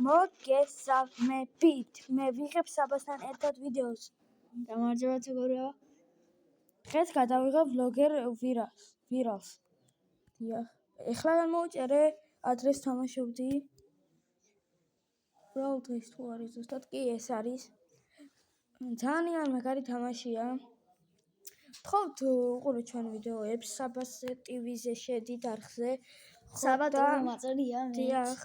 მოგესალმებით. მე ვიღებ საბასთან ერთად ვიდეოს. გამარჯობა მეგობრებო. დღეს გადავიღებ vlogger ვირალს. დიახ. ეხლა გამოვიწერე, ადრეს თამაშობდი. Brawl Stars თუ არის ზუსტად კი ეს არის. ძალიან მაგარი თამაშია. თხოვთ უყურეთ ჩვენ ვიდეოებს საბას TV-ზე შედით არხზე. საბატო მაწერია მე. დიახ.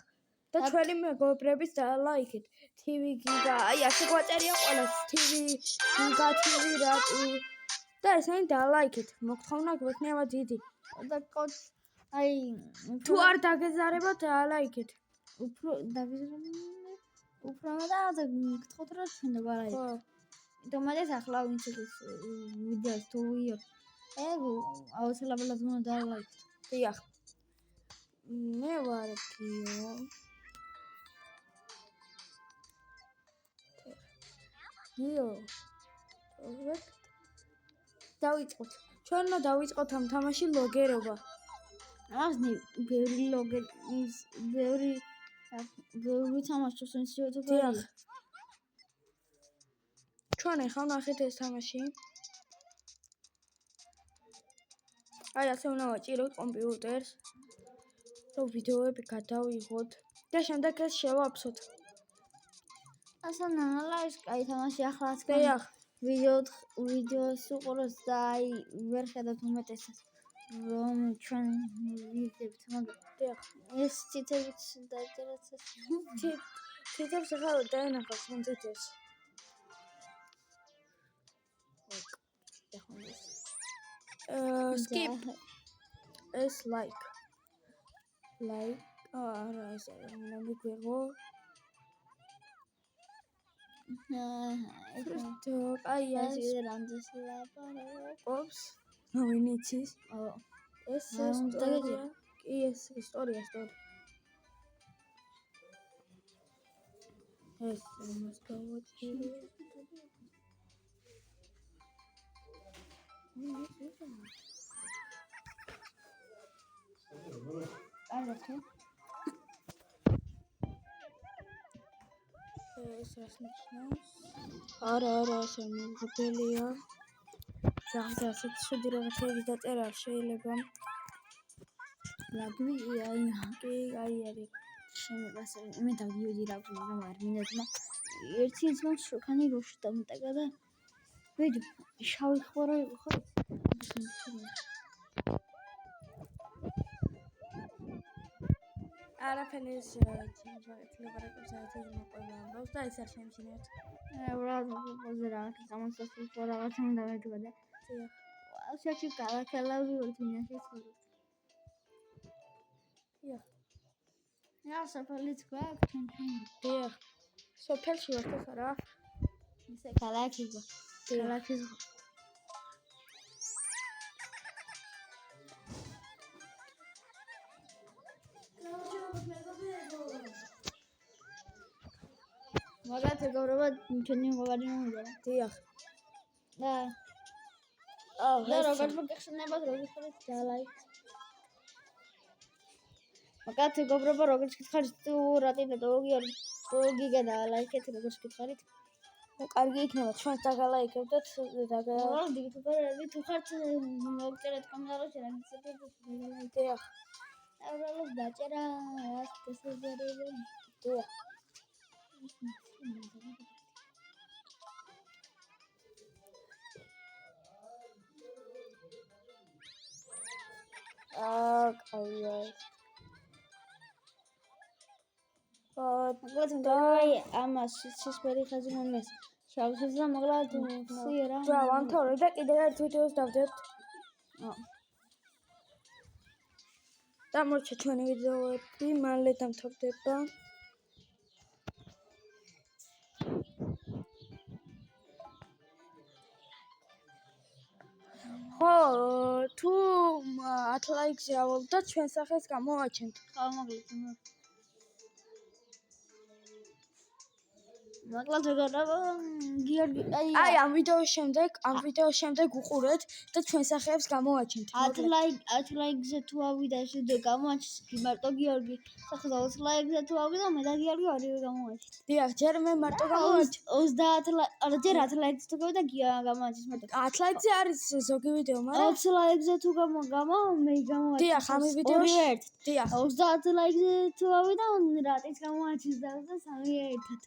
და ჩვენი მეგობრებიც დაალაიქეთ. TV გიგა, აი ასე გვაწერია ყველას. TV გიგა, TV რატი. და ესენი დაალაიქეთ. მოგთხოვნა გვექნება დიდი. და აი თუ არ დაგეზარებათ დაალაიქეთ. უფრო დაგეზარებთ. უფრო და გთხოვთ რა ჩვენ დავალაიქეთ. ხო. თუმცა ახლა ვინც ეს ვიდეოს თუ ვიო. აუცილებლად უნდა დაალაიქეთ. დიახ. მე ვარ გიო. გიო. დავიწყოთ. ჩვენ უნდა დავიწყოთ ამ თამაში ლოგერობა. ასნი ბევრი ლოგერის ბევრი თამაშობს ის YouTube-ში. დიახ. ჩვენ ახლა ნახეთ ეს თამაში. აი ასე უნდა ვაჭიროთ კომპიუტერს. რომ ვიდეოები გადავიღოთ და შემდეგ ეს შევაფსოთ. ასა ნალა ის კაი თამაში ახლა დიახ. ვიდეოს უყუროთ და აი ვერ ხედავთ უმეტესად რომ ჩვენ ვიღებთ მაგრამ დიახ. ეს ციტებიც დაიწერეთ ეს ციტებს ახლა დაენახავთ ამ ციტებს. skip ეს like არა ეს არა მიგვიღო აი ეს რანდეს ლაპარაკობს ოპს ნომინიცის ეს ისტორია კი ეს ისტორია ეს მას გავაჭირე ეს რას ნიშნავს? არა, შემოგებელია. ზაღზაღ შედი რაღაცები დაწერა შეიძლება. ლაგვი აი არის. შემოგასე მე დავიოდი რა მაგრამ არ მინდა ერთი ძმას შოქანი როში დამტაკა და ვიდო შავი ხوارა იყო ხო? არაფერი ეს ლაპარაკობს საერთოდ მოყოლა ამბავს და ეს არ შემჩნევთ. ბრალ რა გამოსასწრაფო რაღაცა უნდა მეკვა და ასეთი კალაკალავი ორდინაში ცხოვრობ. დიახ. რა საფალიც გვაქვს ჩვენ. დიახ. სოფელში ვართ ახლა. ისე კალაკიზო. კალაკიზო. მაგათ მეგობრებო ჩვენი მოგარი მომიდა. დიახ. და როგორც მოგეხსენებათ როგორც ხარით დალაიქ. მაგათ მეგობრებო როგორც გითხარით თუ რატი გიგა დალაიქეთ როგორც გითხარით. კარგი იქნება ჩვენს დაგალაიქებთ და დაგალაიქეთ თუ ხართ მოგწერეთ კომენტარებში რა გიცნობთ დიახ. აუბრალოდ დაწერა რას დასაძარებელი. დიახ. კაია. დაი ამას სისფერი ხაზი მომეს. შავსეს და მოგლა სიერა. და ვამთავრე და კიდევ ერთ ვიდეოს დავდებთ. დამორჩა ჩვენი ვიდეოები, მალე დამთავრდება. ხო, თუ 10 ლაიქზე ავალდოთ, ჩვენ სახეს გამოვაჩენთ. ხო, მოგლით. მოკლედ ვეგონება გიორგი აი ამ ვიდეოს შემდეგ უყურეთ და ჩვენ სახეებს გამოვაჩინთ. 10 ლაიქზე თუ ავიდა შევიდეო გამოაჩინე მარტო გიორგი სახე 20 ლაიქზე თუ ავიდა მე და გიორგი ორივე გამოვაჩინეთ. დიახ, ჯერ მე მარტო გამოვაჩინე. 30 ჯერ 10 ლაიქზე თუ გავიდა გამოვაჩინე მარტო. 10 ლაიქზე არის ზოგი ვიდეო, მაგრამ 20 ლაიქზე თუ მე გამოვაჩინე. დიახ, ამ ვიდეოში ერთად. დიახ. 30 ლაიქზე თუ ავიდა რატიც გამოვაჩინე და სამი ერთად.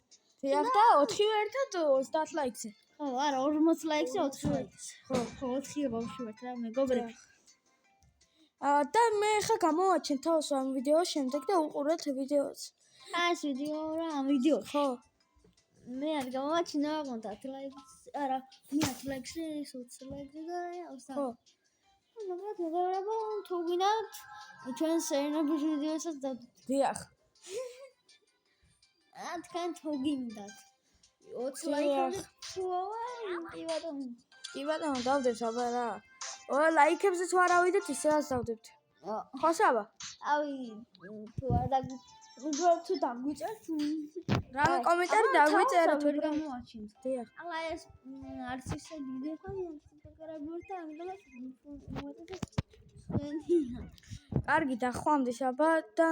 დიახ და 4-ვე ერთად 30 ლაიქზე. ხო, არა 40 ლაიქზე 4 ლაიქზე. ხო 4 ბავშვი ვართ რა მეგობრები. და მე ხა გამოვაჩინე თავს ამ ვიდეოს შემდეგ და უყურეთ ვიდეოც. ეს ვიდეო რა ამ ვიდეო. ხო. მე არ გამოვაჩინე აღონ 10 ლაიქზე. არა, მე 10 ლაიქზე 20 ლაიქზე და 20. ხო. მაგრამ მეგობრებო, თუ გინდათ ჩვენ სერნების ვიდეოსაც დავდოთ. დიახ. თქვენ თუ გინდათ 20 ლაიქზე თუ კი ბატონო. კი ბატონო, დავდებთ აბა რა. ლაიქებზე თუ არ ავიდეთ, ისევაც დავდებთ. ხო საბა? ავი თუ არ უბრალოდ თუ დაგვიწერთ რა კომენტარი დაგვიწერეთ ვერ გამოვაჩინეთ. დიახ. ახლა ეს არც ისე დიდი ხანი ფოტოგრაფიორ და ამიტომაც კარგი, დახვამდე საბა და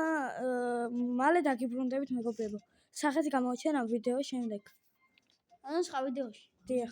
მალე დაგიბრუნდებით მეგობრებო. სახეს გამოვაჩენ ამ ვიდეოს შემდეგ. ანუ სხვა ვიდეოში